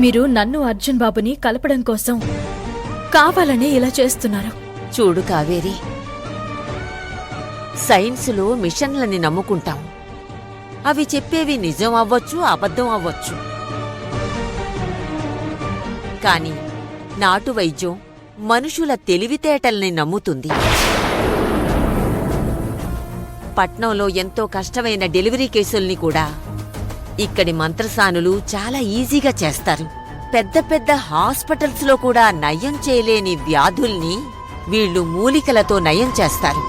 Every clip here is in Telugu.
మీరు నన్ను అర్జున్ బాబుని కలపడం కోసం కావాలనే ఇలా చేస్తున్నారు. చూడు కావేరి, సైన్సులో మిషన్లని నమ్ముకుంటాం. అవి చెప్పేవి నిజం అవ్వచ్చు, అబద్ధం అవ్వచ్చు. కాని నాటు వైద్యం మనుషుల తెలివితేటల్ని నమ్ముతుంది. పట్నంలో ఎంతో కష్టమైన డెలివరీ కేసుల్ని కూడా ఇక్కడి మంత్రసానులు చాలా ఈజీగా చేస్తారు. పెద్ద పెద్ద హాస్పిటల్స్లో కూడా నయం చేయలేని వ్యాధుల్ని వీళ్లు మూలికలతో నయం చేస్తారు.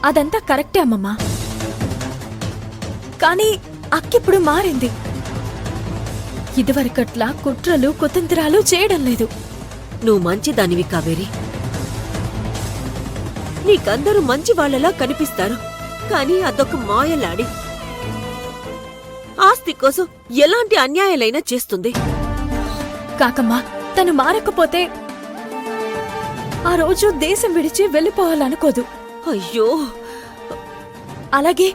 అదంతా కరెక్టే అమ్మమ్మా, కానీ అక్కిప్పుడు మారింది. ఇదివరకట్లా కుట్రలు కుతంత్రాలు చేయడం లేదు. నువ్వు మంచిదానివి కావేరి. నీకందరూ మంచి వాళ్లలా కనిపిస్తారు, కాని అదొక మాయలాడి. ఆస్తి కోసం ఎలాంటి అన్యాయాలైనా చేస్తుంది. కాకమ్మా, తను మారకపోతే ఆ రోజు దేశం విడిచి వెళ్ళిపోవాలనుకోదు. అయ్యో, అలాగే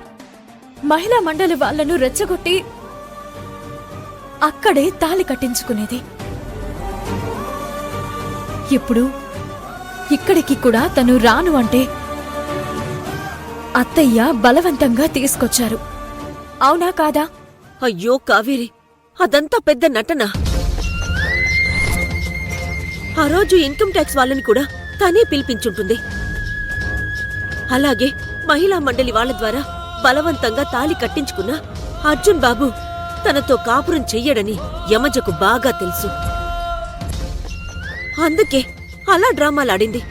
మహిళా మండలి వాళ్లను రెచ్చగొట్టి అక్కడే తాళి కట్టించుకునేది. ఇప్పుడు ఇక్కడికి కూడా తను రాను అంటే అత్తయ్య బలవంతంగా తీసుకొచ్చారు. అవునా కాదా? అయ్యో కావేరి, అదంతా పెద్ద నటన. ఆ రోజు ఇన్కమ్ ట్యాక్స్ వాళ్ళని కూడా తనే పిలిపించుంటుంది. అలాగే మహిళా మండలి వాళ్ల ద్వారా బలవంతంగా తాళి కట్టించుకున్న అర్జున్ బాబు తనతో కాపురం చెయ్యడని యమజకు బాగా తెలుసు. అందుకే అలా డ్రామాలాడింది.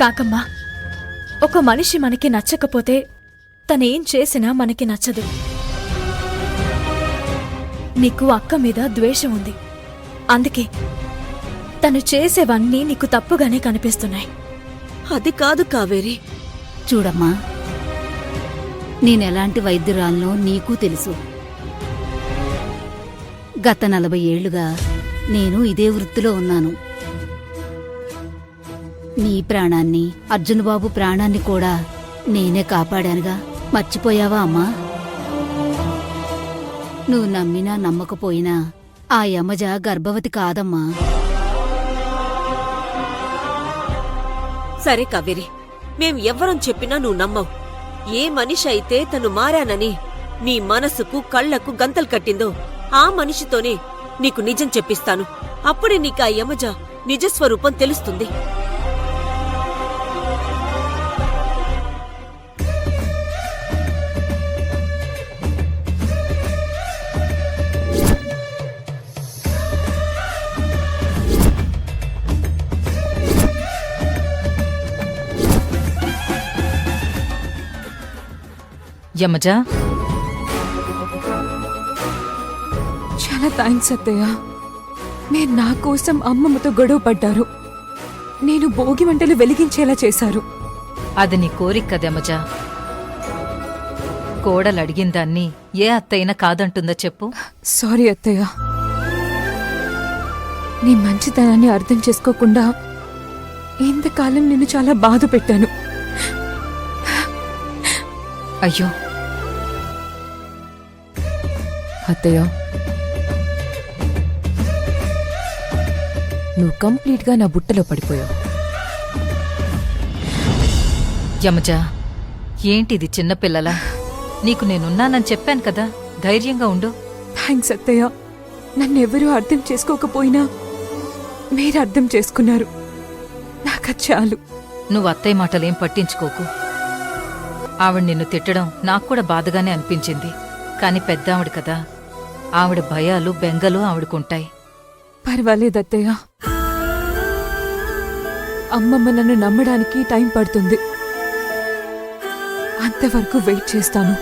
కాకమ్మా, ఒక మనిషి మనకి నచ్చకపోతే తనేం చేసినా మనకి నచ్చదు. నీకు అక్క మీద ద్వేషం ఉంది, అందుకే తను చేసేవన్నీ నీకు తప్పుగానే కనిపిస్తున్నాయి. అది కాదు కావేరి. చూడమ్మా, నేనెలాంటి వైద్యురాలనో నీకూ తెలుసు. గత 40 ఏళ్లుగా నేను ఇదే వృత్తిలో ఉన్నాను. నీ ప్రాణాన్ని, అర్జున్ బాబు ప్రాణాన్ని కూడా నేనే కాపాడానుగా. మర్చిపోయావా అమ్మా? నువ్వు నమ్మినా నమ్మకపోయినా ఆ యమజ గర్భవతి కాదమ్మా. సరే కావేరి, మేం ఎవ్వరం చెప్పినా నువ్వు నమ్మవు. ఏ మనిషి అయితే తను మారానని నీ మనసుకు కళ్లకు గంతలు కట్టిందో ఆ మనిషితోనే నీకు నిజం చెప్పిస్తాను. అప్పుడే నీకా యమజ నిజస్వరూపం తెలుస్తుంది. యమజా, చాలా థ్యాంక్స్ అత్తయ్య. మీరు నా కోసం అమ్మమ్మతో గొడవ పడ్డారు. నేను భోగి మంటలు వెలిగించేలా చేశారు. అది నీ కోరిక కదమజా. కోడలు అడిగిందాన్ని ఏ అత్తయినా కాదంటుందో చెప్పు. సారీ అత్తయ్య, నీ మంచితనాన్ని అర్థం చేసుకోకుండా ఇంతకాలం నిన్ను చాలా బాధ పెట్టాను. అయ్యో అత్తయ్య, నువ్వు కంప్లీట్గా నా బుట్టలో పడిపోయావు. యమజా, ఏంటిది చిన్నపిల్లలా? నీకు నేనున్నానని చెప్పాను కదా, ధైర్యంగా ఉండు. థ్యాంక్స్ అత్తయ్య. నన్నెవరూ అర్థం చేసుకోకపోయినా మీరు అర్థం చేసుకున్నారు. నాకు చాలు. నువ్వు అత్తయ్య మాటలేం పట్టించుకోకు. ఆవిడ నిన్ను తిట్టడం నాకు కూడా బాధగానే అనిపించింది. కాని పెద్దావిడ కదా, ఆవిడ భయాలు బెంగలు ఆవిడకుంటాయి. పర్వాలేదు అత్తయ్య. అమ్మమ్మ నన్ను నమ్మడానికి టైం పడుతుంది. అంతవరకు వెయిట్ చేస్తాను.